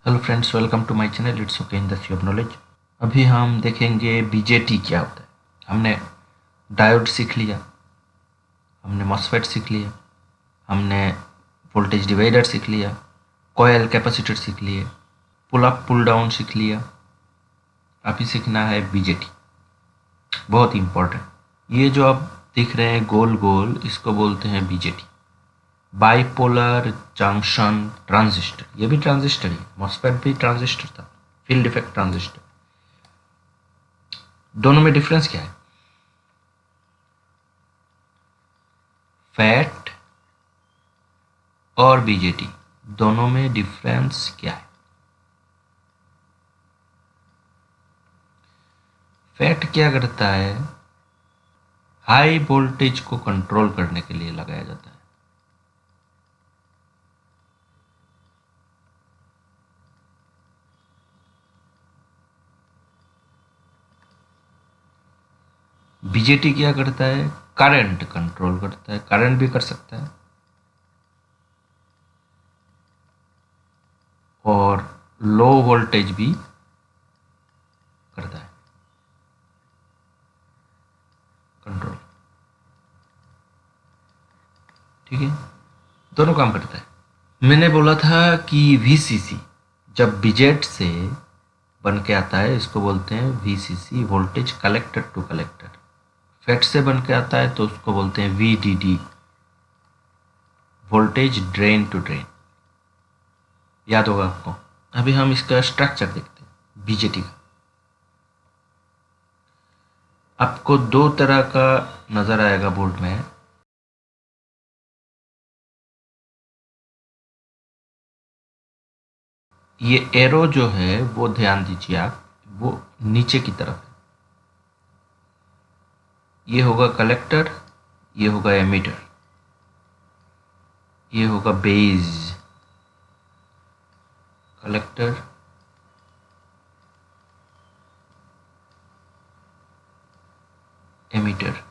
Hello friends, welcome to my channel it's okay in the sea of knowledge. अभी हम देखेंगे BJT क्या होता है। हमने डायोड सीख लिया, हमने मॉसफेट सीख लिया, हमने वोल्टेज डिवाइडर सीख लिया, कॉयल कैपेसिटर सीख लिए, पुल अप पुल डाउन सीख लिया। अभी सीखना है बीजेटी, बहुत इंपॉर्टेंट। ये जो आप दिख रहे हैं गोल गोल, इसको बोलते हैं बीजेटी, बाइपोलर जंक्शन ट्रांजिस्टर। ये भी ट्रांजिस्टर ही, मॉसफेट भी ट्रांजिस्टर था, फील्ड इफेक्ट ट्रांजिस्टर। दोनों में डिफरेंस क्या है? फैट और बीजेटी दोनों में डिफरेंस क्या है? फैट क्या करता है? हाई वोल्टेज को कंट्रोल करने के लिए लगाया जाता है। बीजेटी क्या करता है? करंट कंट्रोल करता है, करंट भी कर सकता है और लो वोल्टेज भी करता है कंट्रोल। ठीक है, दोनों काम करता है। मैंने बोला था कि वीसीसी जब बीजेट से बन के आता है, इसको बोलते हैं VCC, voltage collector to collector. FET से बन के आता है तो उसको बोलते हैं VDD, voltage drain to drain. याद होगा आपको। अभी हम इसका स्ट्रक्चर देखते हैं बीजेटी का। आपको दो तरह का नजर आएगा बोर्ड में। ये एरो जो है वो ध्यान दीजिए आप, वो नीचे की तरफ है। ये होगा कलेक्टर, ये होगा एमीटर, ये होगा बेस। Collector, ammeter.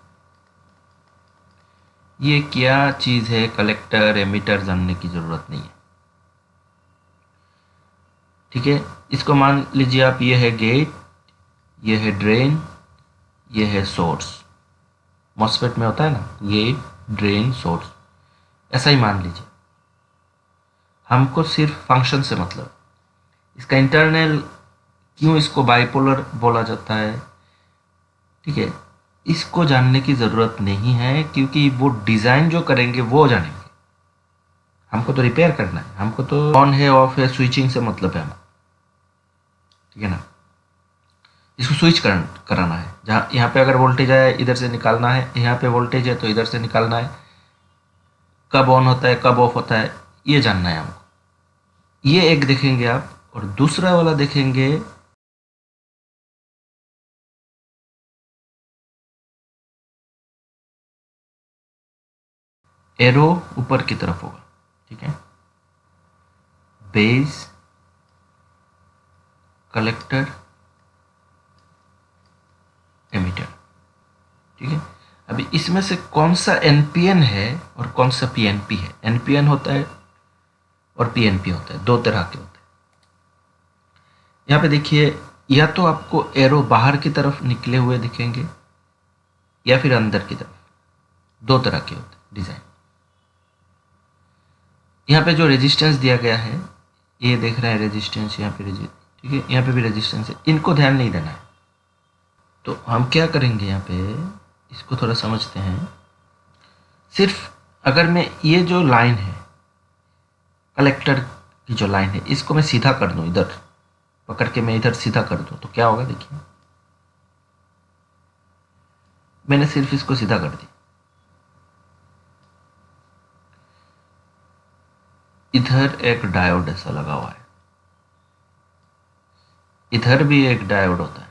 ये क्या चीज़ है? कलेक्टर एमीटर जानने की ज़रूरत नहीं है। ठीक है, इसको मान लीजिए आप, ये है गेट, ये है ड्रेन, ये है सोर्स। मॉसफेट में होता है ना, गेट ड्रेन सोर्स, ऐसा ही मान लीजिए। हमको सिर्फ फंक्शन से मतलब है। इसका इंटरनल क्यों इसको बाइपोलर बोला जाता है, ठीक है, इसको जानने की ज़रूरत नहीं है, क्योंकि वो डिज़ाइन जो करेंगे वो जानेंगे। हमको तो रिपेयर करना है, हमको तो ऑन है ऑफ है स्विचिंग से मतलब है हमें। ठीक है ना, इसको स्विच कराना है। जहाँ यहाँ पे अगर वोल्टेज आया इधर से निकालना है, यहाँ पे वोल्टेज है तो इधर से निकालना है। कब ऑन होता है कब ऑफ होता है ये जानना है हमको। ये एक देखेंगे आप, और दूसरा वाला देखेंगे, एरो ऊपर की तरफ होगा। ठीक है, बेस, कलेक्टर, एमीटर। ठीक है, अभी इसमें से कौन सा एनपीएन है और कौन सा पीएनपी है? एनपीएन होता है और पीएनपी होता है, दो तरह के होते हैं। यहाँ पे देखिए, या तो आपको एरो बाहर की तरफ निकले हुए दिखेंगे या फिर अंदर की तरफ, दो तरह के होते हैं डिजाइन। यहाँ पे जो रेजिस्टेंस दिया गया है, ये देख रहे हैं रेजिस्टेंस, यहाँ पे ठीक है, यहाँ पे भी रेजिस्टेंस है, इनको ध्यान नहीं देना है। तो हम क्या करेंगे यहाँ पे, इसको थोड़ा समझते हैं। सिर्फ अगर मैं ये जो लाइन है, कलेक्टर की जो लाइन है, इसको मैं सीधा कर दूं, इधर पकड़ के मैं इधर सीधा कर दूं, तो क्या होगा देखिए। मैंने सिर्फ इसको सीधा कर दिया। इधर एक डायोड ऐसा लगा हुआ है, इधर भी एक डायोड होता है,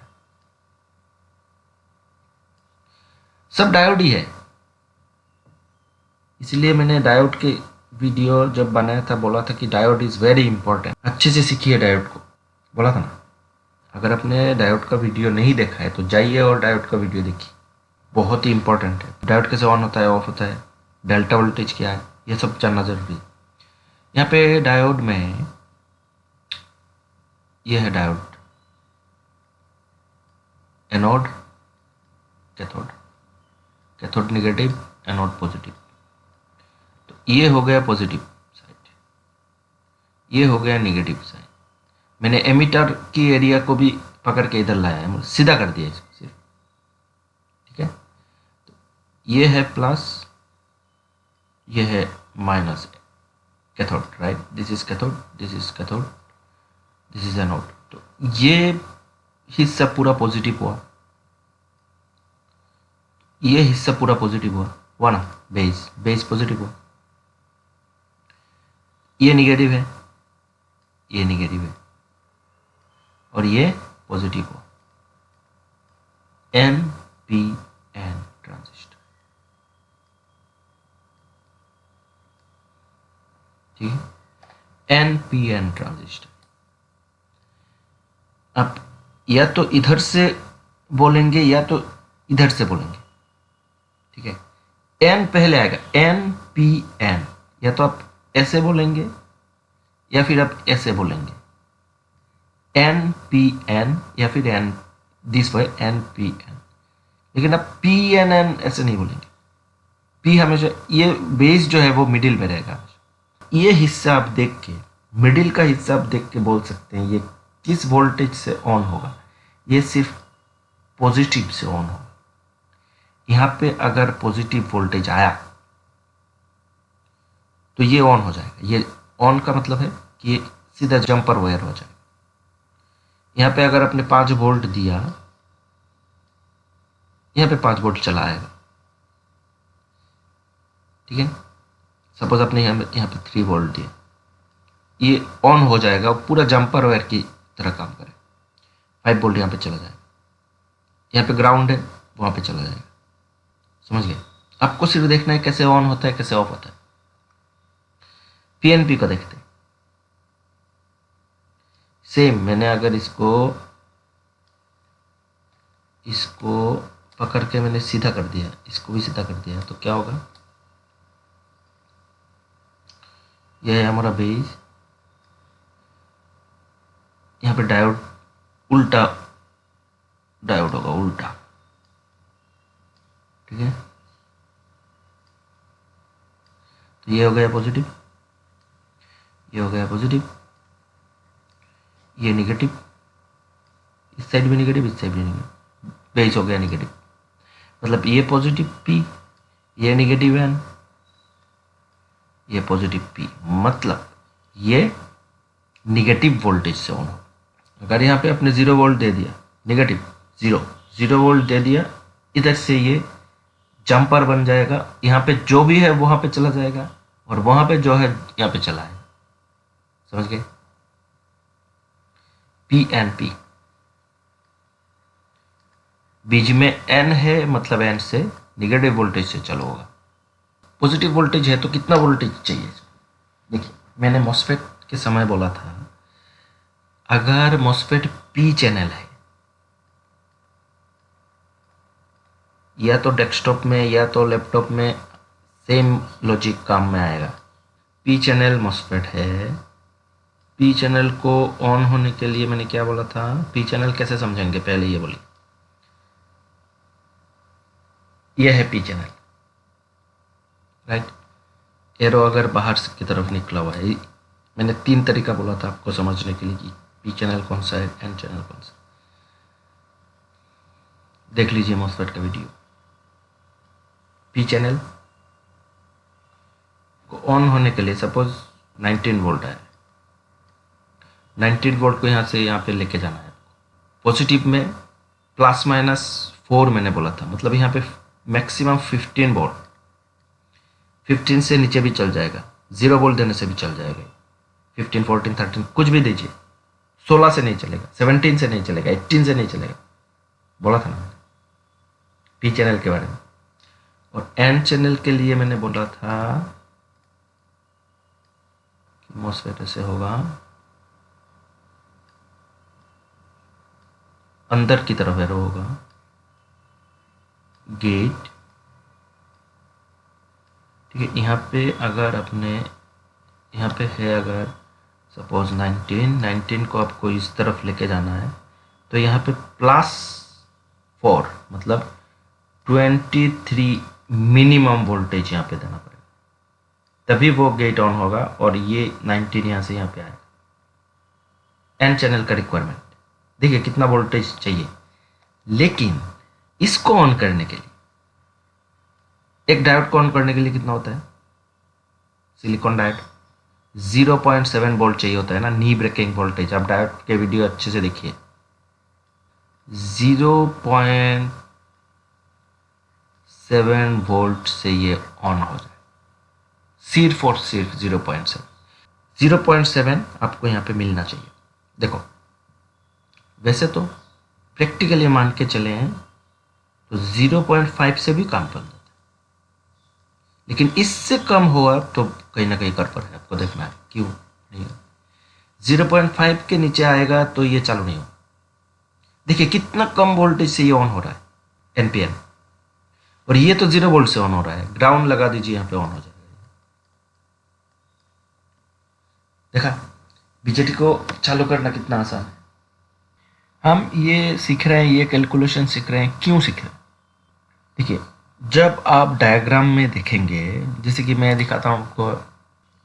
सब डायोड ही है। इसलिए मैंने डायोड के वीडियो जब बनाया था बोला था कि डायोड इज वेरी इंपॉर्टेंट। अच्छे से सीखिए डायोड को, बोला था ना। अगर आपने डायोड का वीडियो नहीं देखा है तो जाइए और डायोड का वीडियो देखिए, बहुत ही इंपॉर्टेंट है। डायोड कैसे ऑन होता है ऑफ होता है, डेल्टा वोल्टेज क्या है, ये सब जानना जरूरी है। यहाँ पे डायोड में ये है diode, anode, cathode, cathode negative, anode positive. तो ये हो गया पॉजिटिव साइड, ये हो गया निगेटिव साइड। मैंने एमिटर की एरिया को भी पकड़ के इधर लाया है, सीधा कर दिया इसको सिर्फ, ठीक है। तो ये है प्लस, ये है minus, cathode, right, this is cathode, this is cathode, this is anode. तो ये हिस्सा पूरा पॉजिटिव हुआ, ये हिस्सा पूरा पॉजिटिव हुआ ना, बेस, बेस पॉजिटिव हुआ। ये निगेटिव है, ये निगेटिव है, और ये पॉजिटिव हुआ। एन पी एन ट्रांजिस्टर, ठीक है, एन पी एन ट्रांजिस्टर। अब या तो इधर से बोलेंगे या तो इधर से बोलेंगे, ठीक है। एन पहले आएगा, एन पी एन, या तो आप ऐसे बोलेंगे या फिर आप ऐसे बोलेंगे, एन पी एन, या फिर N this way, N P N. लेकिन आप पी एन एन ऐसे नहीं बोलेंगे, पी हमेशा, ये बेस जो है वो मिडिल में रहेगा। ये हिस्सा आप देख के, मिडिल का हिस्सा आप देख के बोल सकते हैं ये किस वोल्टेज से ऑन होगा। ये सिर्फ पॉजिटिव से ऑन होगा। यहाँ पे अगर पॉजिटिव वोल्टेज आया तो ये ऑन हो जाएगा। ये ऑन का मतलब है कि ये सीधा जंपर वायर हो जाएगा। यहाँ पे अगर आपने 5 वोल्ट दिया, यहाँ पे 5 वोल्ट चला आएगा, ठीक है। सपोज आपने यहाँ पे 3 वोल्ट दिया, ये ऑन हो जाएगा, पूरा जंपर वायर की तरह काम करे। 5 वोल्ट यहाँ पे चला जाएगा, यहाँ पे ग्राउंड है, वहाँ पे चला जाएगा। समझ गए? आपको सिर्फ देखना है कैसे ऑन होता है, कैसे ऑफ होता है। पीएनपी को देखते हैं। सेम, मैंने अगर इसको पकड़ के मैंने सीधा कर दिया, इसको भी सीधा कर दिया, तो क्या होगा? यह है हमारा बेस। यहाँ पे डायोड, उल्टा डायोड होगा, उल्टा, ठीक है। तो ये हो गया पॉजिटिव, ये हो गया पॉजिटिव, ये निगेटिव, इस साइड भी निगेटिव, इस साइड भी निगेटिव, बेस हो गया निगेटिव। मतलब ये पॉजिटिव पी, ये निगेटिव एन, ये पॉजिटिव पी, मतलब ये निगेटिव वोल्टेज से ऑन हो। अगर यहाँ पे आपने 0 वोल्ट दे दिया, निगेटिव 0 वोल्ट दे दिया, इधर से ये जंपर बन जाएगा, यहाँ पे जो भी है वहां पे चला जाएगा, और वहां पे जो है यहाँ पे चला है। समझ गए? पी एन पी, बीच में एन है, मतलब एन से निगेटिव वोल्टेज से चालू होगा। पॉजिटिव वोल्टेज है तो कितना वोल्टेज चाहिए? देखिए, मैंने मॉसफेट के समय बोला था, अगर मॉसफेट पी चैनल है, या तो डेस्कटॉप में या तो लैपटॉप में सेम लॉजिक काम में आएगा। पी चैनल मॉसफेट है, पी चैनल को ऑन होने के लिए मैंने क्या बोला था? पी चैनल कैसे समझेंगे, पहले ये बोलिए। यह है पी चैनल, राइट। एरो अगर बाहर की तरफ निकला हुआ है, मैंने 3 तरीका बोला था आपको समझने के लिए कि पी चैनल कौन सा है, एन चैनल कौन सा। देख लीजिए मॉसफेट का वीडियो। पी चैनल को ऑन होने के लिए सपोज 19 वोल्ट है, 19 वोल्ट को यहाँ से यहाँ पे लेके जाना है। पॉजिटिव में ±4 मैंने बोला था, मतलब यहाँ पे मैक्सिमम 15 वोल्ट, 15 से नीचे भी चल जाएगा, 0 वोल्ट देने से भी चल जाएगा। 15, 14, 13 कुछ भी दीजिए, 16 से नहीं चलेगा, 17 से नहीं चलेगा, 18 से नहीं चलेगा। बोला था ना मैंने पी चैनल के बारे में। और एन चैनल के लिए मैंने बोला था कि मॉसफेट ऐसे होगा, अंदर की तरफ एरो होगा, गेट, ठीक है। यहाँ पे अगर अपने, यहाँ पे है, अगर सपोज 19 को आपको इस तरफ लेके जाना है, तो यहाँ पे +4 मतलब 23 मिनिमम वोल्टेज यहाँ पे देना पड़ेगा, तभी वो गेट ऑन होगा और ये 19 यहाँ से यहाँ पे आएगा। एन चैनल का रिक्वायरमेंट देखिए कितना वोल्टेज चाहिए, लेकिन इसको ऑन करने के लिए, एक डायोड को ऑन करने के लिए कितना होता है, सिलिकॉन डायोड 0.7 वोल्ट चाहिए होता है ना, नी ब्रेकिंग वोल्टेज। आप डायोड के वीडियो अच्छे से देखिए, 0.7 वोल्ट से ये ऑन हो जाए, सिर्फ और सिर्फ 0.7 आपको यहाँ पे मिलना चाहिए। देखो वैसे तो प्रैक्टिकली मान के चले हैं तो 0.5 से भी काम कर देता है, लेकिन इससे कम हुआ तो कहीं ना कहीं गड़बड़ है, आपको देखना है क्यों नहीं हो। 0.5 के नीचे आएगा तो ये चालू नहीं होगा। देखिए कितना कम वोल्टेज से ये ऑन हो रहा है, एनपीएन, और ये तो 0 वोल्ट से ऑन हो रहा है। ग्राउंड लगा दीजिए, यहाँ पे ऑन हो जाएगा। देखा बीजेटी को चालू करना कितना आसान है। हम ये सीख रहे हैं, ये कैलकुलेशन सीख रहे हैं, क्यों सीख रहे हैं? देखिए जब आप डायग्राम में देखेंगे, जैसे कि मैं दिखाता हूँ आपको,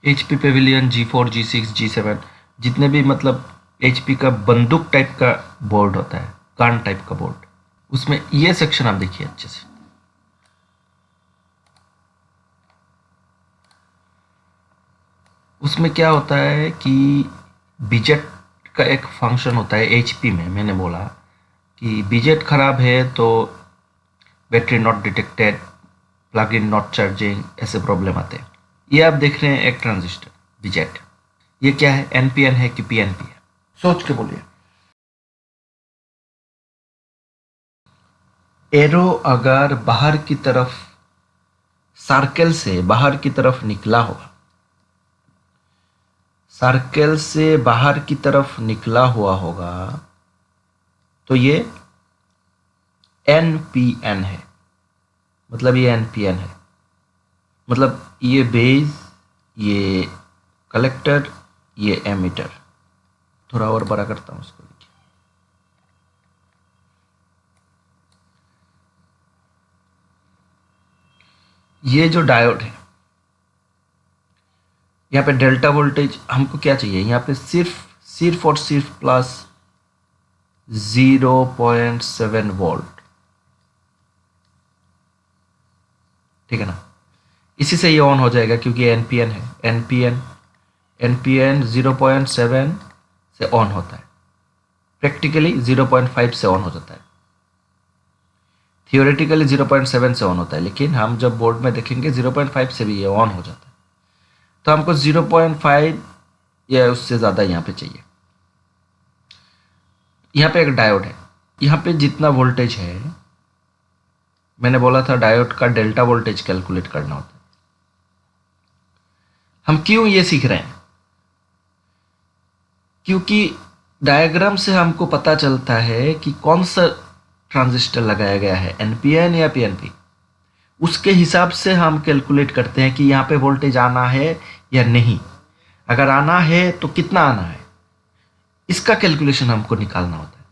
HP Pavilion G4 G6 G7 जितने भी मतलब HP का बंदूक टाइप का बोर्ड होता है, कान टाइप का बोर्ड, उसमें ये सेक्शन आप देखिए अच्छे से। उसमें क्या होता है कि बीजेट का एक फंक्शन होता है HP में। मैंने बोला कि बीजेट खराब है तो battery not detected, plug in not charging, ऐसे प्रॉब्लम आते हैं। ये आप देख रहे हैं एक ट्रांजिस्टर बीजेट, ये क्या है, एनपीएन है कि पीएनपी है? सोच के बोलिए। एरो अगर बाहर की तरफ, सर्कल से बाहर की तरफ निकला होगा, सर्कल से बाहर की तरफ निकला हुआ होगा, तो ये एनपीएन है, मतलब ये एनपीएन है, मतलब ये बेस, ये कलेक्टर, ये एमीटर। थोड़ा और बड़ा करता हूं इसको, देखिए ये जो डायोड है, यहाँ पे डेल्टा वोल्टेज हमको क्या चाहिए, यहाँ पे सिर्फ और सिर्फ +0.7 वोल्ट, ठीक है ना। इसी से ये ऑन हो जाएगा क्योंकि एनपीएन है, एनपीएन 0.7 से ऑन होता है, प्रैक्टिकली 0.5 से ऑन हो जाता है, थियोरेटिकली 0.7 से ऑन होता है, लेकिन हम जब बोर्ड में देखेंगे 0.5 से भी ये ऑन हो जाता है। तो हमको 0.5 या उससे ज़्यादा यहाँ पे चाहिए। यहाँ पे एक डायोड है, यहाँ पे जितना वोल्टेज है, मैंने बोला था डायोड का डेल्टा वोल्टेज कैलकुलेट करना होता है। हम क्यों ये सीख रहे हैं? क्योंकि डायग्राम से हमको पता चलता है कि कौन सा ट्रांजिस्टर लगाया गया है, एनपीएन या पीएनपी। उसके हिसाब से हम कैलकुलेट करते हैं कि यहाँ पे वोल्टेज आना है या नहीं, अगर आना है तो कितना आना है, इसका कैलकुलेशन हमको निकालना होता है।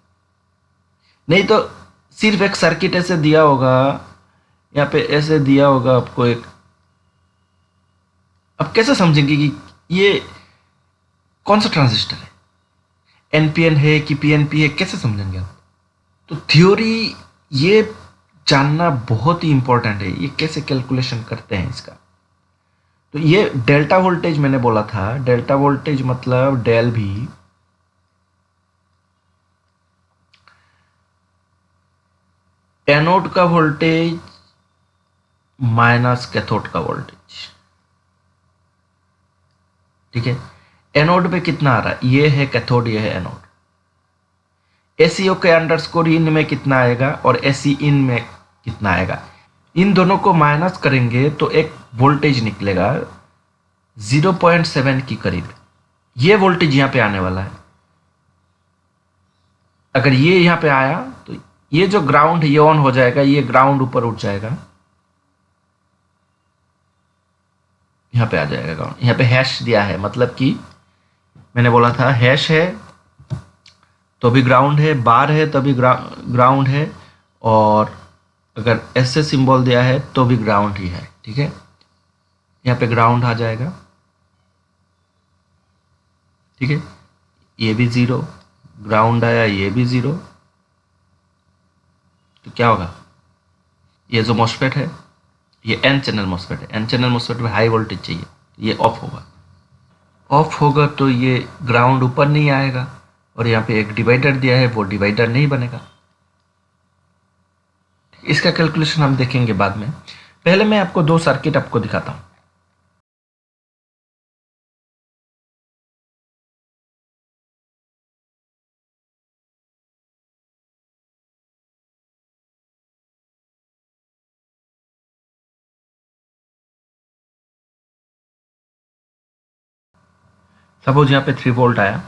नहीं तो सिर्फ एक सर्किट ऐसे दिया होगा, यहाँ पे ऐसे दिया होगा आपको एक, अब कैसे समझेंगे कि ये कौन सा ट्रांजिस्टर है, एनपीएन है कि पीएनपी है, कैसे समझेंगे आप? तो थ्योरी ये जानना बहुत ही इंपॉर्टेंट है, ये कैसे कैलकुलेशन करते हैं इसका। तो ये डेल्टा वोल्टेज मैंने बोला था, डेल्टा वोल्टेज मतलब डेल भी एनोड का वोल्टेज माइनस कैथोड का वोल्टेज, ठीक है। एनोड पे कितना आ रहा है, ये है कैथोड, ये है एनोड। एसीओ के अंडरस्कोर इन में कितना आएगा और एसी इन में कितना आएगा, इन दोनों को माइनस करेंगे तो एक वोल्टेज निकलेगा 0.7 की करीब। ये वोल्टेज यहां पे आने वाला है। अगर ये यहां पे आया तो ये जो ग्राउंड ये ऑन हो जाएगा, ये ग्राउंड ऊपर उठ जाएगा, यहाँ पे आ जाएगा ग्राउंड। यहाँ पे हैश दिया है, मतलब कि मैंने बोला था हैश है तो भी ग्राउंड है, बार है तो भी ग्राउंड है, और अगर ऐसे सिंबल दिया है तो भी ग्राउंड ही है। ठीक है, यहाँ पे ग्राउंड आ जाएगा। ठीक है, ये भी 0, ग्राउंड आया, ये भी 0, तो क्या होगा, ये जो मॉस्फेट है ये एन चैनल मॉस्फेट है, एन चैनल मॉस्फेट में हाई वोल्टेज चाहिए, ये ऑफ होगा। ऑफ होगा तो ये ग्राउंड ऊपर नहीं आएगा, और यहाँ पे एक डिवाइडर दिया है वो डिवाइडर नहीं बनेगा। इसका कैलकुलेशन हम देखेंगे बाद में। पहले मैं आपको 2 सर्किट आपको दिखाता हूँ। सपोज यहाँ पे 3 वोल्ट आया,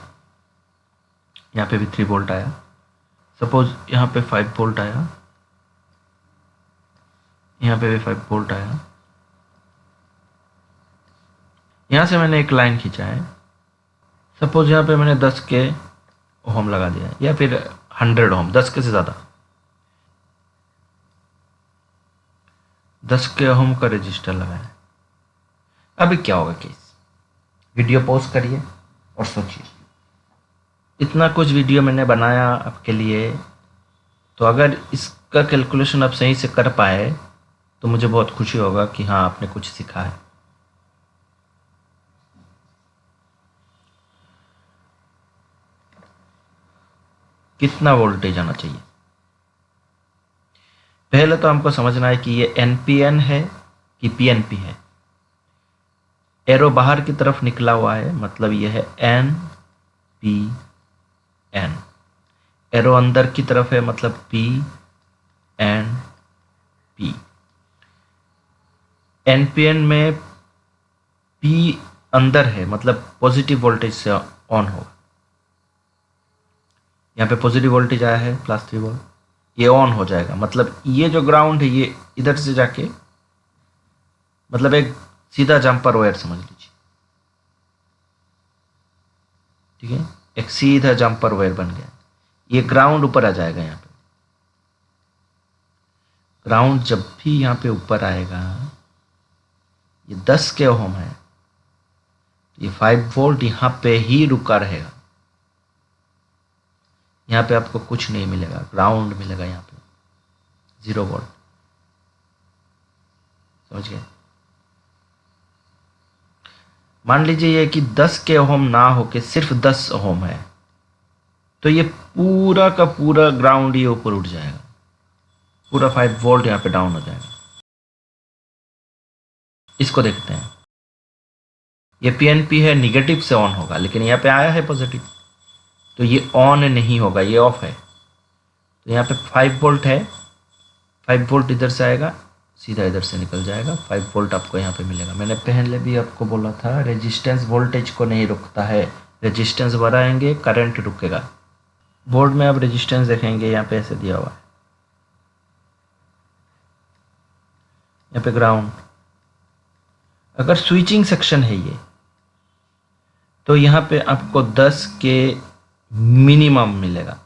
यहाँ पे भी 3 वोल्ट आया। सपोज यहाँ पे 5 वोल्ट आया, यहाँ पे भी 5 वोल्ट आया। यहाँ से मैंने एक लाइन खींचा है। सपोज यहाँ पे मैंने 10 के ओम लगा दिया है, या फिर 100 ओम, 10 के से ज़्यादा, 10 के ओम का रजिस्टर लगाया। अभी क्या होगा केस, वीडियो पॉज करिए और सोचिए। इतना कुछ वीडियो मैंने बनाया आपके लिए, तो अगर इसका कैलकुलेशन आप सही से कर पाए तो मुझे बहुत खुशी होगा कि हाँ आपने कुछ सीखा है। कितना वोल्टेज आना चाहिए, पहले तो हमको समझना है कि ये एनपीएन है कि पीएनपी है। एरो बाहर की तरफ निकला हुआ है, मतलब ये है एन पी एन। एरो अंदर की तरफ है, मतलब पी एन पी। एनपीएन में पी अंदर है, मतलब पॉजिटिव वोल्टेज से ऑन होगा। यहाँ पे पॉजिटिव वोल्टेज आया है +3 वोल्ट, ये ऑन हो जाएगा। मतलब ये जो ग्राउंड है ये इधर से जाके, मतलब एक सीधा जंपर वायर समझ लीजिए। ठीक है, एक सीधा जंपर वायर बन गया। ये ग्राउंड ऊपर आ जाएगा। यहाँ पे ग्राउंड जब भी यहाँ पे ऊपर आएगा, ये 10 के ओम है, ये 5 वोल्ट यहाँ पे ही रुका रहेगा। यहाँ पे आपको कुछ नहीं मिलेगा, ग्राउंड मिलेगा यहाँ पे 0 वोल्ट। समझ गए? मान लीजिए ये कि 10 के ओम ना होके सिर्फ 10 ओम है, तो ये पूरा का पूरा ग्राउंड ये ऊपर उठ जाएगा, पूरा 5 वोल्ट यहाँ पे डाउन हो जाएगा। इसको देखते हैं। ये पीएनपी है, निगेटिव से ऑन होगा, लेकिन यहाँ पे आया है पॉजिटिव, तो ये ऑन नहीं होगा, ये ऑफ है। तो यहाँ पे 5 वोल्ट है, 5 वोल्ट इधर से आएगा, सीधा इधर से निकल जाएगा, 5 वोल्ट आपको यहाँ पे मिलेगा। मैंने पहले भी आपको बोला था रेजिस्टेंस वोल्टेज को नहीं रुकता है, रेजिस्टेंस बढ़ाएंगे करंट रुकेगा। बोर्ड में आप रेजिस्टेंस देखेंगे, यहाँ पे ऐसे दिया हुआ है, यहाँ पे ग्राउंड। अगर स्विचिंग सेक्शन है ये, तो यहाँ पे आपको 10 के मिनिमम मिलेगा,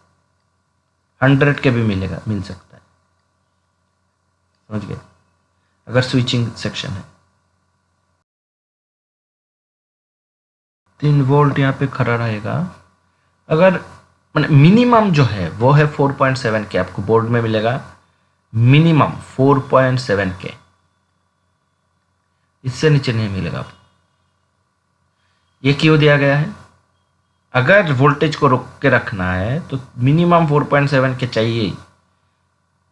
100 के भी मिलेगा, मिल सकता है। समझ गए? अगर स्विचिंग सेक्शन है 3 वोल्ट यहाँ पे खड़ा रहेगा। अगर मिनिमम जो है वो है 4.7 के, आपको बोर्ड में मिलेगा मिनिमम 4.7 के, इससे नीचे नहीं मिलेगा आपको। ये क्यों दिया गया है? अगर वोल्टेज को रोक के रखना है तो मिनिमम 4.7 के चाहिए।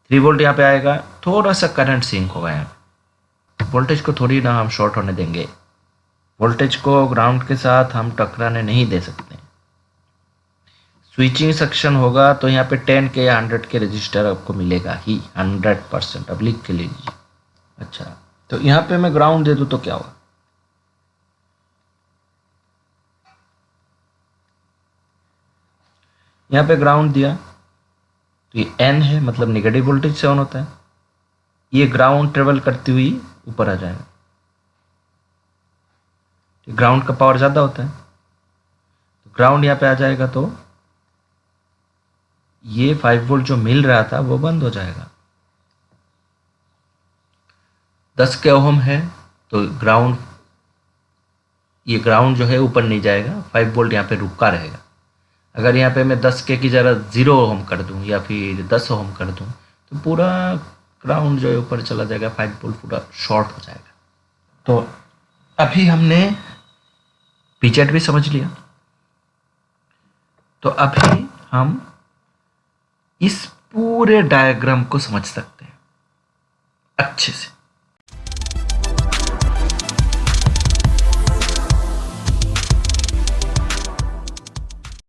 3 वोल्ट यहाँ पे आएगा, थोड़ा सा करंट सिंक होगा यहाँ पे। वोल्टेज को थोड़ी ना हम शॉर्ट होने देंगे, वोल्टेज को ग्राउंड के साथ हम टकराने नहीं दे सकते। स्विचिंग सेक्शन होगा तो यहाँ पे 10 के या 100 के रजिस्टर आपको मिलेगा ही, 100%। अब लिख के लीजिए। अच्छा, तो यहाँ पे मैं ग्राउंड दे दूँ तो क्या होगा? यहाँ पे ग्राउंड दिया तो ये एन है, मतलब नेगेटिव वोल्टेज से ऑन होता है। ये ग्राउंड ट्रेवल करती हुई ऊपर आ जाएगा। ग्राउंड का पावर ज़्यादा होता है, तो ग्राउंड यहाँ पे आ जाएगा तो ये 5 वोल्ट जो मिल रहा था वो बंद हो जाएगा। 10 के ओहम है तो ग्राउंड, ये ग्राउंड जो है ऊपर नहीं जाएगा, 5 वोल्ट यहाँ पे रुका रहेगा। अगर यहाँ पे मैं 10 के की जगह 0 ओहम कर दूँ या फिर 10 ओहम कर दूँ तो पूरा ग्राउंड जो है ऊपर चला जाएगा, 5 वोल्ट पूरा शॉर्ट हो जाएगा। तो अभी हमने पीचेट भी समझ लिया, तो अभी हम इस पूरे डायग्राम को समझ सकते हैं अच्छे से।